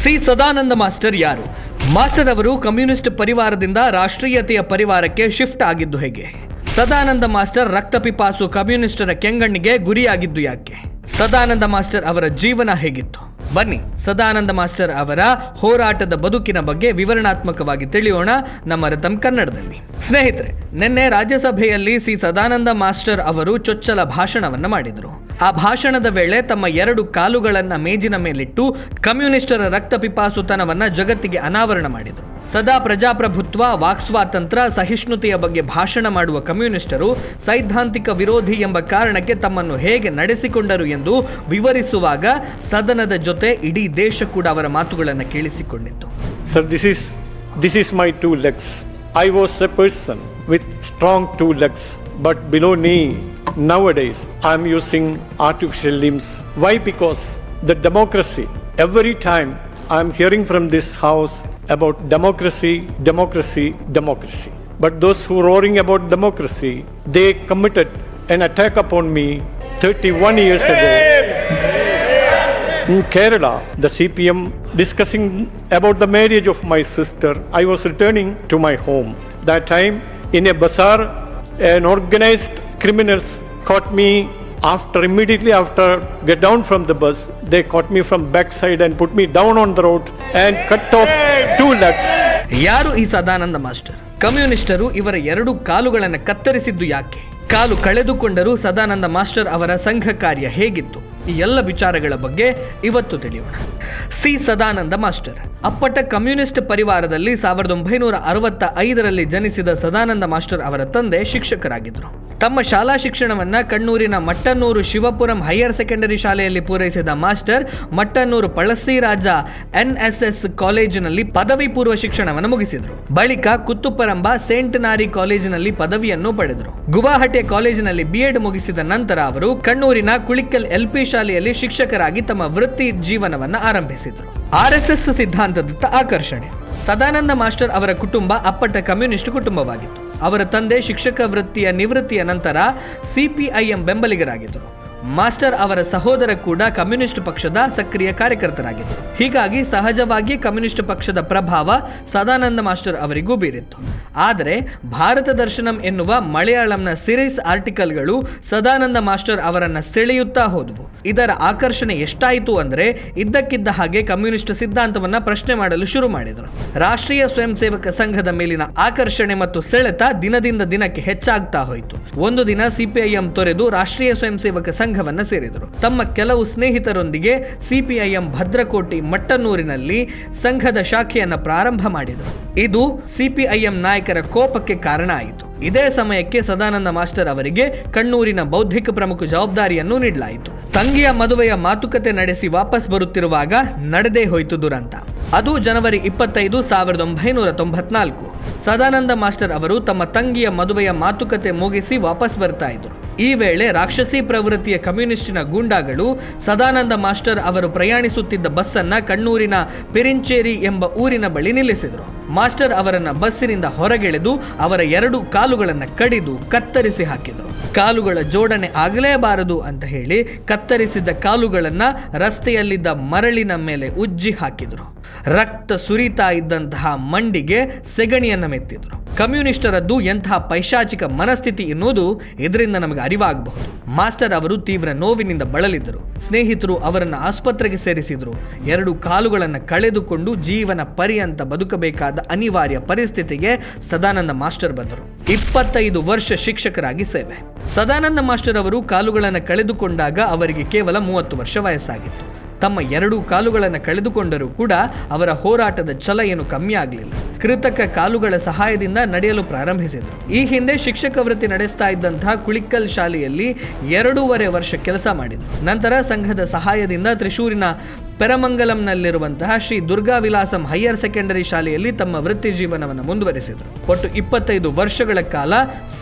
C Sadananda master ಯಾರು? Master ಅವರು communist ಪರಿವಾರದಿಂದ ರಾಷ್ಟ್ರೀಯತೆಯ ಪರಿವಾರಕ್ಕೆ shift ಆಗಿದ್ದು ಹೇಗೆ? ಸದಾನಂದ ಮಾಸ್ಟರ್ ರಕ್ತಪಿಪಾಸು ಕಮ್ಯುನಿಸ್ಟರ ಕೆಂಗಣ್ಣಿಗೆ ಗುರಿಯಾಗಿದ್ದು ಯಾಕೆ? ಸದಾನಂದ ಮಾಸ್ಟರ್ ಅವರ ಜೀವನ ಹೇಗಿತ್ತು? ಬನ್ನಿ ಸದಾನಂದ ಮಾಸ್ಟರ್ ಅವರ ಹೋರಾಟದ ಬದುಕಿನ ಬಗ್ಗೆ ವಿವರಣಾತ್ಮಕವಾಗಿ ತಿಳಿಯೋಣ ನಮ್ಮ ರತಂ ಕನ್ನಡದಲ್ಲಿ. ಸ್ನೇಹಿತರೆ, ನಿನ್ನೆ ರಾಜ್ಯಸಭೆಯಲ್ಲಿ ಸಿ ಸದಾನಂದ ಮಾಸ್ಟರ್ ಅವರು ಚೊಚ್ಚಲ ಭಾಷಣವನ್ನ ಮಾಡಿದರು. ಆ ಭಾಷಣದ ವೇಳೆ ತಮ್ಮ 2 ಕಾಲುಗಳನ್ನ ಮೇಜಿನ ಮೇಲಿಟ್ಟು ಕಮ್ಯುನಿಸ್ಟರ ರಕ್ತಪಿಪಾಸುತನವನ್ನ ಜಗತ್ತಿಗೆ ಅನಾವರಣ ಮಾಡಿದರು. ಸದಾ ಪ್ರಜಾಪ್ರಭುತ್ವ, ವಾಕ್ಸ್ವಾತಂತ್ರ್ಯ, ಸಹಿಷ್ಣುತೆಯ ಬಗ್ಗೆ ಭಾಷಣ ಮಾಡುವ ಕಮ್ಯುನಿಸ್ಟರು ಸೈದ್ಧಾಂತಿಕ ವಿರೋಧಿ ಎಂಬ ಕಾರಣಕ್ಕೆ ತಮ್ಮನ್ನು ಹೇಗೆ ನಡೆಸಿಕೊಂಡರು ಎಂದು ವಿವರಿಸುವಾಗ ಸದನದ ಜೊತೆ ಇಡೀ ದೇಶ ಕೂಡ ಅವರ ಮಾತುಗಳನ್ನು ಕೇಳಿಸಿಕೊಂಡಿತ್ತು. Sir, this is my 2 legs. I was a person with strong 2 legs, but below knee nowadays I am using artificial limbs. Why? Because the democracy, every time I am hearing from this house about democracy, but those who are roaring about democracy, they committed an attack upon me 31 years ago. In Kerala, the CPM discussing about the marriage of my sister, I was returning to my home. That time, in a bazaar, an organized criminals caught me immediately after get down from the bus. They caught me from backside and put me down on the road and cut off 2 legs. ಯಾರು ಈ Sadananda master? ಕಮ್ಯುನಿಸ್ಟರು ಇವರ 2 ಕಾಲುಗಳನ್ನು ಕತ್ತರಿಸಿದ್ದು ಯಾಕೆ? ಕಾಲು ಕಳೆದುಕೊಂಡರೂ Sadananda master ಅವರ ಸಂಘ ಕಾರ್ಯ ಹೇಗಿತ್ತು? ಈ ಎಲ್ಲ ವಿಚಾರಗಳ ಬಗ್ಗೆ ಇವತ್ತು ತಿಳಿಯೋಣ. ಸಿ ಸದಾನಂದ ಮಾಸ್ಟರ್ ಅಪ್ಪಟ ಕಮ್ಯುನಿಸ್ಟ್ ಪರಿವಾರದಲ್ಲಿ 1965ರಲ್ಲಿ ಜನಿಸಿದ ಸದಾನಂದ ಮಾಸ್ಟರ್ ಅವರ ತಂದೆ ಶಿಕ್ಷಕರಾಗಿದ್ದರು. ತಮ್ಮ ಶಾಲಾ ಶಿಕ್ಷಣವನ್ನ ಕಣ್ಣೂರಿನ ಮಟ್ಟನ್ನೂರು ಶಿವಪುರಂ ಹೈಯರ್ ಸೆಕೆಂಡರಿ ಶಾಲೆಯಲ್ಲಿ ಪೂರೈಸಿದ ಮಾಸ್ಟರ್ ಮಟ್ಟನ್ನೂರು ಪಳಸಿರಾಜ NSS ಕಾಲೇಜಿನಲ್ಲಿ ಪದವಿ ಪೂರ್ವ ಶಿಕ್ಷಣವನ್ನು ಮುಗಿಸಿದರು. ಬಳಿಕ ಕುತ್ತುಪರಂಬ ಸೇಂಟ್ ನಾರಿ ಕಾಲೇಜಿನಲ್ಲಿ ಪದವಿಯನ್ನು ಪಡೆದರು. ಗುವಾಹಟಿಯ ಕಾಲೇಜಿನಲ್ಲಿ B.Ed ಮುಗಿಸಿದ ನಂತರ ಅವರು ಕಣ್ಣೂರಿನ ಕುಳಿಕಲ್ LP ಶಾಲೆಯಲ್ಲಿ ಶಿಕ್ಷಕರಾಗಿ ತಮ್ಮ ವೃತ್ತಿ ಜೀವನವನ್ನು ಆರಂಭಿಸಿದರು. RSS ಸಿದ್ಧಾಂತದತ್ತ ಆಕರ್ಷಣೆ. ಸದಾನಂದ ಮಾಸ್ಟರ್ ಅವರ ಕುಟುಂಬ ಅಪ್ಪಟ ಕಮ್ಯುನಿಸ್ಟ್ ಕುಟುಂಬವಾಗಿತ್ತು. ಅವರ ತಂದೆ ಶಿಕ್ಷಕ ವೃತ್ತಿಯ ನಿವೃತ್ತಿಯ ನಂತರ CPIM ಬೆಂಬಲಿಗರಾಗಿದ್ದರು. ಮಾಸ್ಟರ್ ಅವರ ಸಹೋದರ ಕೂಡ ಕಮ್ಯುನಿಸ್ಟ್ ಪಕ್ಷದ ಸಕ್ರಿಯ ಕಾರ್ಯಕರ್ತರಾಗಿದ್ದರು. ಹೀಗಾಗಿ ಸಹಜವಾಗಿ ಕಮ್ಯುನಿಸ್ಟ್ ಪಕ್ಷದ ಪ್ರಭಾವ ಸದಾನಂದ ಮಾಸ್ಟರ್ ಅವರಿಗೂ ಬೀರಿತ್ತು. ಆದರೆ ಭಾರತ ದರ್ಶನಂ ಎನ್ನುವ ಮಲಯಾಳಂನ ಸಿರೀಸ್ ಆರ್ಟಿಕಲ್ಗಳು ಸದಾನಂದ ಮಾಸ್ಟರ್ ಅವರನ್ನು ಸೆಳೆಯುತ್ತಾ ಹೋದವು. ಇದರ ಆಕರ್ಷಣೆ ಎಷ್ಟಾಯಿತು ಅಂದರೆ ಇದ್ದಕ್ಕಿದ್ದ ಹಾಗೆ ಕಮ್ಯುನಿಸ್ಟ್ ಸಿದ್ಧಾಂತವನ್ನ ಪ್ರಶ್ನೆ ಮಾಡಲು ಶುರು ಮಾಡಿದರು. ರಾಷ್ಟ್ರೀಯ ಸ್ವಯಂ ಸೇವಕ ಸಂಘದ ಮೇಲಿನ ಆಕರ್ಷಣೆ ಮತ್ತು ಸೆಳೆತ ದಿನದಿಂದ ದಿನಕ್ಕೆ ಹೆಚ್ಚಾಗ್ತಾ ಹೋಯಿತು. ಒಂದು ದಿನ CPIM ತೊರೆದು ರಾಷ್ಟ್ರೀಯ ಸ್ವಯಂ ಸೇವಕ ಸಂಘವನ್ನ ಸೇರಿದರು. ತಮ್ಮ ಕೆಲವು ಸ್ನೇಹಿತರೊಂದಿಗೆ CPIM ಭದ್ರಕೋಟೆ ಮಟ್ಟನ್ನೂರಿನಲ್ಲಿ ಸಂಘದ ಶಾಖೆಯನ್ನು ಪ್ರಾರಂಭ ಮಾಡಿದರು. ಇದು CPIM ನಾಯಕರ ಕೋಪಕ್ಕೆ ಕಾರಣ ಆಯಿತು. ಇದೇ ಸಮಯಕ್ಕೆ ಸದಾನಂದ ಮಾಸ್ಟರ್ ಅವರಿಗೆ ಕಣ್ಣೂರಿನ ಬೌದ್ಧಿಕ ಪ್ರಮುಖ ಜವಾಬ್ದಾರಿಯನ್ನು ನೀಡಲಾಯಿತು. ತಂಗಿಯ ಮದುವೆಯ ಮಾತುಕತೆ ನಡೆಸಿ ವಾಪಸ್ ಬರುತ್ತಿರುವಾಗ ನಡೆದೇ ಹೋಯಿತು ದುರಂತ. ಅದು ಜನವರಿ 25, 1994. ಸದಾನಂದ ಮಾಸ್ಟರ್ ಅವರು ತಮ್ಮ ತಂಗಿಯ ಮದುವೆಯ ಮಾತುಕತೆ ಮುಗಿಸಿ ವಾಪಸ್ ಬರ್ತಾ ಇದ್ರು. ಈ ವೇಳೆ ರಾಕ್ಷಸಿ ಪ್ರವೃತ್ತಿಯ ಕಮ್ಯುನಿಸ್ಟಿನ ಗೂಂಡಾಗಳು ಸದಾನಂದ ಮಾಸ್ಟರ್ ಅವರು ಪ್ರಯಾಣಿಸುತ್ತಿದ್ದ ಬಸ್ಸನ್ನ ಕಣ್ಣೂರಿನ ಪೆರಿಂಚೇರಿ ಎಂಬ ಊರಿನ ಬಳಿ ನಿಲ್ಲಿಸಿದರು. ಮಾಸ್ಟರ್ ಅವರನ್ನ ಬಸ್ಸಿನಿಂದ ಹೊರಗೆಳೆದು ಅವರ 2 ಕಾಲುಗಳನ್ನು ಕಡಿದು ಕತ್ತರಿಸಿ ಹಾಕಿದರು. ಕಾಲುಗಳ ಜೋಡಣೆ ಆಗಲೇಬಾರದು ಅಂತ ಹೇಳಿ ಕತ್ತರಿಸಿದ ಕಾಲುಗಳನ್ನ ರಸ್ತೆಯಲ್ಲಿದ್ದ ಮರಳಿನ ಮೇಲೆ ಉಜ್ಜಿ ಹಾಕಿದರು. ರಕ್ತ ಸುರಿತಾ ಇದ್ದಂತಹ ಮಂಡಿಗೆ ಸೆಗಣಿಯನ್ನ ಮೆತ್ತಿದ್ರು. ಕಮ್ಯುನಿಸ್ಟರದ್ದು ಎಂತಹ ಪೈಶಾಚಿಕ ಮನಸ್ಥಿತಿ ಎನ್ನುವುದು ಇದರಿಂದ ನಮಗೆ ಅರಿವಾಗಬಹುದು. ಮಾಸ್ಟರ್ ಅವರು ತೀವ್ರ ನೋವಿನಿಂದ ಬಳಲಿದ್ದರು. ಸ್ನೇಹಿತರು ಅವರನ್ನು ಆಸ್ಪತ್ರೆಗೆ ಸೇರಿಸಿದ್ರು. 2 ಕಾಲುಗಳನ್ನು ಕಳೆದುಕೊಂಡು ಜೀವನ ಪರ್ಯಂತ ಬದುಕಬೇಕಾದ ಅನಿವಾರ್ಯ ಪರಿಸ್ಥಿತಿಗೆ ಸದಾನಂದ ಮಾಸ್ಟರ್ ಬಂದರು. 25 ವರ್ಷ ಶಿಕ್ಷಕರಾಗಿ ಸೇವೆ. ಸದಾನಂದ ಮಾಸ್ಟರ್ ಅವರು ಕಾಲುಗಳನ್ನು ಕಳೆದುಕೊಂಡಾಗ ಅವರಿಗೆ ಕೇವಲ 30 ವರ್ಷ ವಯಸ್ಸಾಗಿತ್ತು. ತಮ್ಮ 2 ಕಾಲುಗಳನ್ನು ಕಳೆದುಕೊಂಡರೂ ಕೂಡ ಅವರ ಹೋರಾಟದ ಛಲ ಏನು ಕಮ್ಮಿ ಆಗಲಿಲ್ಲ. ಕೃತಕ ಕಾಲುಗಳ ಸಹಾಯದಿಂದ ನಡೆಯಲು ಪ್ರಾರಂಭಿಸಿದರು. ಈ ಹಿಂದೆ ಶಿಕ್ಷಕ ವೃತ್ತಿ ನಡೆಸ್ತಾ ಇದ್ದಂತಹ ಕುಳಿಕಲ್ ಶಾಲೆಯಲ್ಲಿ 2.5 ವರ್ಷ ಕೆಲಸ ಮಾಡಿದರು. ನಂತರ ಸಂಘದ ಸಹಾಯದಿಂದ ತ್ರಿಶೂರಿನ ಪೆರಮಂಗಲಂನಲ್ಲಿರುವಂತಹ ಶ್ರೀ ದುರ್ಗಾ ವಿಲಾಸಂ ಹೈಯರ್ ಸೆಕೆಂಡರಿ ಶಾಲೆಯಲ್ಲಿ ತಮ್ಮ ವೃತ್ತಿ ಜೀವನವನ್ನು ಮುಂದುವರೆಸಿದರು. ಒಟ್ಟು 25 ವರ್ಷಗಳ ಕಾಲ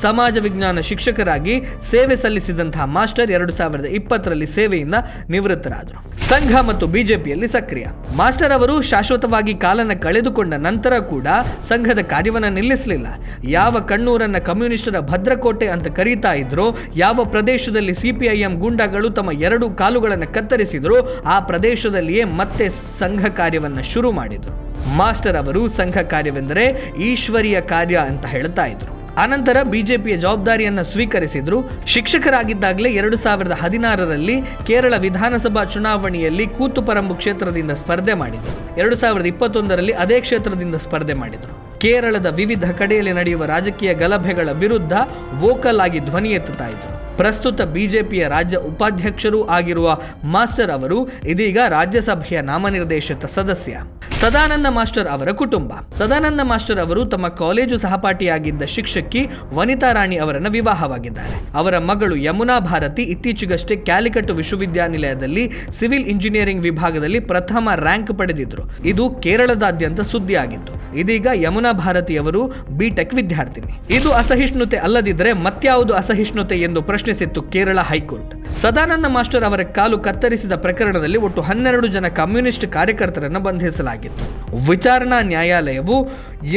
ಸಮಾಜ ವಿಜ್ಞಾನ ಶಿಕ್ಷಕರಾಗಿ ಸೇವೆ ಸಲ್ಲಿಸಿದಂತಹ ಮಾಸ್ಟರ್ 2020ರಲ್ಲಿ ಸೇವೆಯಿಂದ ನಿವೃತ್ತರಾದರು. ಸಂಘ ಮತ್ತು ಬಿಜೆಪಿಯಲ್ಲಿ ಸಕ್ರಿಯ. ಮಾಸ್ಟರ್ ಅವರು ಶಾಶ್ವತವಾಗಿ ಕಾಲನ್ನು ಕಳೆದುಕೊಂಡ ನಂತರ ಕೂಡ ಸಂಘದ ಕಾರ್ಯವನ್ನು ನಿಲ್ಲಿಸಲಿಲ್ಲ. ಯಾವ ಕಣ್ಣೂರನ್ನ ಕಮ್ಯುನಿಸ್ಟರ ಭದ್ರಕೋಟೆ ಅಂತ ಕರೀತಾ ಇದ್ರೋ, ಯಾವ ಪ್ರದೇಶದಲ್ಲಿ CPIM ಗೂಂಡಾಗಳು ತಮ್ಮ 2 ಕಾಲುಗಳನ್ನು ಕತ್ತರಿಸಿದ್ರು, ಆ ಪ್ರದೇಶದಲ್ಲಿ ಸಮಯದಲ್ಲಿಯೇ ಮತ್ತೆ ಸಂಘ ಕಾರ್ಯವನ್ನು ಶುರು ಮಾಡಿದರು. ಮಾಸ್ಟರ್ ಅವರು ಸಂಘ ಕಾರ್ಯವೆಂದರೆ ಈಶ್ವರೀಯ ಕಾರ್ಯ ಅಂತ ಹೇಳ್ತಾ ಇದ್ರು. ಅನಂತರ ಬಿಜೆಪಿಯ ಜವಾಬ್ದಾರಿಯನ್ನು ಸ್ವೀಕರಿಸಿದ್ರು. ಶಿಕ್ಷಕರಾಗಿದ್ದಾಗಲೇ 2016ರಲ್ಲಿ ಕೇರಳ ವಿಧಾನಸಭಾ ಚುನಾವಣೆಯಲ್ಲಿ ಕೂತುಪರಂಬು ಕ್ಷೇತ್ರದಿಂದ ಸ್ಪರ್ಧೆ ಮಾಡಿದರು. 2021ರಲ್ಲಿ ಅದೇ ಕ್ಷೇತ್ರದಿಂದ ಸ್ಪರ್ಧೆ ಮಾಡಿದರು. ಕೇರಳದ ವಿವಿಧ ಕಡೆಯಲ್ಲಿ ನಡೆಯುವ ರಾಜಕೀಯ ಗಲಭೆಗಳ ವಿರುದ್ಧ ವೋಕಲ್ ಆಗಿ ಧ್ವನಿ ಎತ್ತುತ್ತಾ ಇದ್ರು. ಪ್ರಸ್ತುತ ಬಿಜೆಪಿಯ ರಾಜ್ಯ ಉಪಾಧ್ಯಕ್ಷರೂ ಆಗಿರುವ ಮಾಸ್ಟರ್ ಅವರು ಇದೀಗ ರಾಜ್ಯಸಭೆಯ ನಾಮನಿರ್ದೇಶಿತ ಸದಸ್ಯ. ಸದಾನಂದ ಮಾಸ್ಟರ್ ಅವರ ಕುಟುಂಬ. ಸದಾನಂದ ಮಾಸ್ಟರ್ ಅವರು ತಮ್ಮ ಕಾಲೇಜು ಸಹಪಾಠಿಯಾಗಿದ್ದ ಶಿಕ್ಷಕಿ ವನಿತಾ ರಾಣಿ ಅವರನ್ನು ವಿವಾಹವಾಗಿದ್ದಾರೆ. ಅವರ ಮಗಳು ಯಮುನಾ ಭಾರತಿ ಇತ್ತೀಚೆಗಷ್ಟೇ ಕ್ಯಾಲಿಕಟ್ ವಿಶ್ವವಿದ್ಯಾನಿಲಯದಲ್ಲಿ ಸಿವಿಲ್ ಇಂಜಿನಿಯರಿಂಗ್ ವಿಭಾಗದಲ್ಲಿ ಪ್ರಥಮ ರ್ಯಾಂಕ್ ಪಡೆದಿದ್ರು. ಇದು ಕೇರಳದಾದ್ಯಂತ ಸುದ್ದಿಯಾಗಿತ್ತು. ಇದೀಗ ಯಮುನಾ ಭಾರತಿಯವರು ಬಿಟೆಕ್ ವಿದ್ಯಾರ್ಥಿನಿ. ಇದು ಅಸಹಿಷ್ಣುತೆ ಅಲ್ಲದಿದ್ದರೆ ಮತ್ಯಾವುದು ಅಸಹಿಷ್ಣುತೆ ಎಂದು ಪ್ರಶ್ನಿಸಿತ್ತು ಕೇರಳ ಹೈಕೋರ್ಟ್. ಸದಾನಂದ ಮಾಸ್ಟರ್ ಅವರ ಕಾಲು ಕತ್ತರಿಸಿದ ಪ್ರಕರಣದಲ್ಲಿ ಒಟ್ಟು 12 ಜನ ಕಮ್ಯುನಿಸ್ಟ್ ಕಾರ್ಯಕರ್ತರನ್ನು ಬಂಧಿಸಲಾಗಿತ್ತು. ವಿಚಾರಣಾ ನ್ಯಾಯಾಲಯವು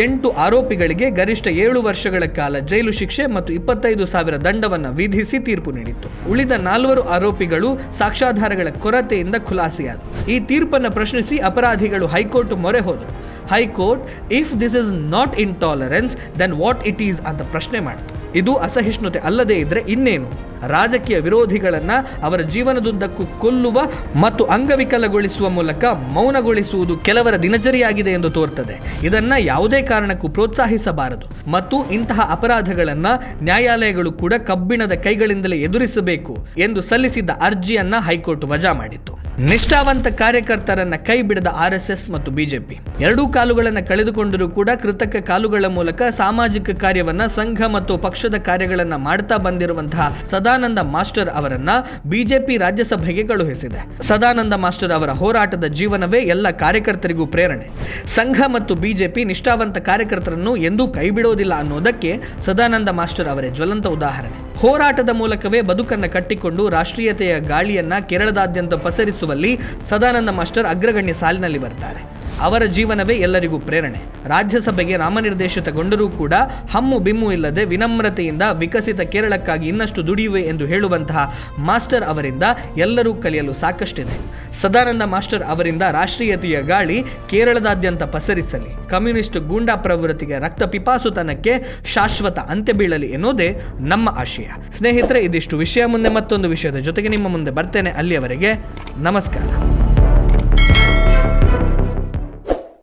8 ಆರೋಪಿಗಳಿಗೆ ಗರಿಷ್ಠ 7 ವರ್ಷಗಳ ಕಾಲ ಜೈಲು ಶಿಕ್ಷೆ ಮತ್ತು 25,000 ದಂಡವನ್ನು ವಿಧಿಸಿ ತೀರ್ಪು ನೀಡಿತ್ತು. ಉಳಿದ 4 ಆರೋಪಿಗಳು ಸಾಕ್ಷ್ಯಾಧಾರಗಳ ಕೊರತೆಯಿಂದ ಖುಲಾಸೆಯಾದರು. ಈ ತೀರ್ಪನ್ನು ಪ್ರಶ್ನಿಸಿ ಅಪರಾಧಿಗಳು ಹೈಕೋರ್ಟ್ ಮೊರೆ ಹೋದರು. High court if this is not intolerance then what it is ಅಂತ ಪ್ರಶ್ನೆ ಮಾಡಿತು. ಇದು ಅಸಹಿಷ್ಣುತೆ ಅಲ್ಲದೇ ಇದ್ರೆ ಇನ್ನೇನು? ರಾಜಕೀಯ ವಿರೋಧಿಗಳನ್ನ ಅವರ ಜೀವನದುದ್ದಕ್ಕೂ ಕೊಲ್ಲುವ ಮತ್ತು ಅಂಗವಿಕಲಗೊಳಿಸುವ ಮೂಲಕ ಮೌನಗೊಳಿಸುವುದು ಕೆಲವರ ದಿನಚರಿಯಾಗಿದೆ ಎಂದು ತೋರ್ತದೆ. ಇದನ್ನ ಯಾವುದೇ ಕಾರಣಕ್ಕೂ ಪ್ರೋತ್ಸಾಹಿಸಬಾರದು ಮತ್ತು ಇಂತಹ ಅಪರಾಧಗಳನ್ನ ನ್ಯಾಯಾಲಯಗಳು ಕೂಡ ಕಬ್ಬಿಣದ ಕೈಗಳಿಂದಲೇ ಎದುರಿಸಬೇಕು ಎಂದು ಸಲ್ಲಿಸಿದ್ದ ಅರ್ಜಿಯನ್ನ ಹೈಕೋರ್ಟ್ ವಜಾ ಮಾಡಿತ್ತು. ನಿಷ್ಠಾವಂತ ಕಾರ್ಯಕರ್ತರನ್ನ ಕೈ ಬಿಡದ RSS ಮತ್ತು ಬಿಜೆಪಿ ಎರಡೂ ಕಾಲುಗಳನ್ನು ಕಳೆದುಕೊಂಡರೂ ಕೂಡ ಕೃತಕ ಕಾಲುಗಳ ಮೂಲಕ ಸಾಮಾಜಿಕ ಕಾರ್ಯವನ್ನ ಸಂಘ ಮತ್ತು ಪಕ್ಷದ ಕಾರ್ಯಗಳನ್ನ ಮಾಡ್ತಾ ಬಂದಿರುವಂತಹ ಸದಾನಂದ ಮಾಸ್ಟರ್ ಅವರನ್ನ ಬಿಜೆಪಿ ರಾಜ್ಯಸಭೆಗೆ ಕಳುಹಿಸಿದೆ. ಸದಾನಂದ ಮಾಸ್ಟರ್ ಅವರ ಹೋರಾಟದ ಜೀವನವೇ ಎಲ್ಲ ಕಾರ್ಯಕರ್ತರಿಗೂ ಪ್ರೇರಣೆ. ಸಂಘ ಮತ್ತು ಬಿಜೆಪಿ ನಿಷ್ಠಾವಂತ ಕಾರ್ಯಕರ್ತರನ್ನು ಎಂದೂ ಕೈ ಬಿಡೋದಿಲ್ಲ ಅನ್ನೋದಕ್ಕೆ ಸದಾನಂದ ಮಾಸ್ಟರ್ ಅವರೇ ಜ್ವಲಂತ ಉದಾಹರಣೆ. ಹೋರಾಟದ ಮೂಲಕವೇ ಬದುಕನ್ನು ಕಟ್ಟಿಕೊಂಡು ರಾಷ್ಟ್ರೀಯತೆಯ ಗಾಳಿಯನ್ನ ಕೇರಳದಾದ್ಯಂತ ಪಸರಿಸುವಲ್ಲಿ ಸದಾನಂದ ಮಾಸ್ಟರ್ ಅಗ್ರಗಣ್ಯ ಸಾಲಿನಲ್ಲಿ ಬರ್ತಾರೆ. ಅವರ ಜೀವನವೇ ಎಲ್ಲರಿಗೂ ಪ್ರೇರಣೆ. ರಾಜ್ಯಸಭೆಗೆ ನಾಮನಿರ್ದೇಶಿತಗೊಂಡರೂ ಕೂಡ ಹಮ್ಮು ಬಿಮ್ಮು ಇಲ್ಲದೆ ವಿನಮ್ರತೆಯಿಂದ ವಿಕಸಿತ ಕೇರಳಕ್ಕಾಗಿ ಇನ್ನಷ್ಟು ದುಡಿಯುವೆ ಎಂದು ಹೇಳುವಂತಹ ಮಾಸ್ಟರ್ ಅವರಿಂದ ಎಲ್ಲರೂ ಕಲಿಯಲು ಸಾಕಷ್ಟಿದೆ. ಸದಾನಂದ ಮಾಸ್ಟರ್ ಅವರಿಂದ ರಾಷ್ಟ್ರೀಯತೆಯ ಗಾಳಿ ಕೇರಳದಾದ್ಯಂತ ಪಸರಿಸಲಿ. ಕಮ್ಯುನಿಸ್ಟ್ ಗೂಂಡಾ ಪ್ರವೃತ್ತಿಗೆ ರಕ್ತ ಪಿಪಾಸುತನಕ್ಕೆ ಶಾಶ್ವತ ಅಂತ್ಯ ಬೀಳಲಿ ಎನ್ನುವುದೇ ನಮ್ಮ ಆಶಯ. ಸ್ನೇಹಿತರೆ, ಇದಿಷ್ಟು ವಿಷಯ. ಮುಂದೆ ಮತ್ತೊಂದು ವಿಷಯದ ಜೊತೆಗೆ ನಿಮ್ಮ ಮುಂದೆ ಬರ್ತೇನೆ. ಅಲ್ಲಿಯವರೆಗೆ ನಮಸ್ಕಾರ.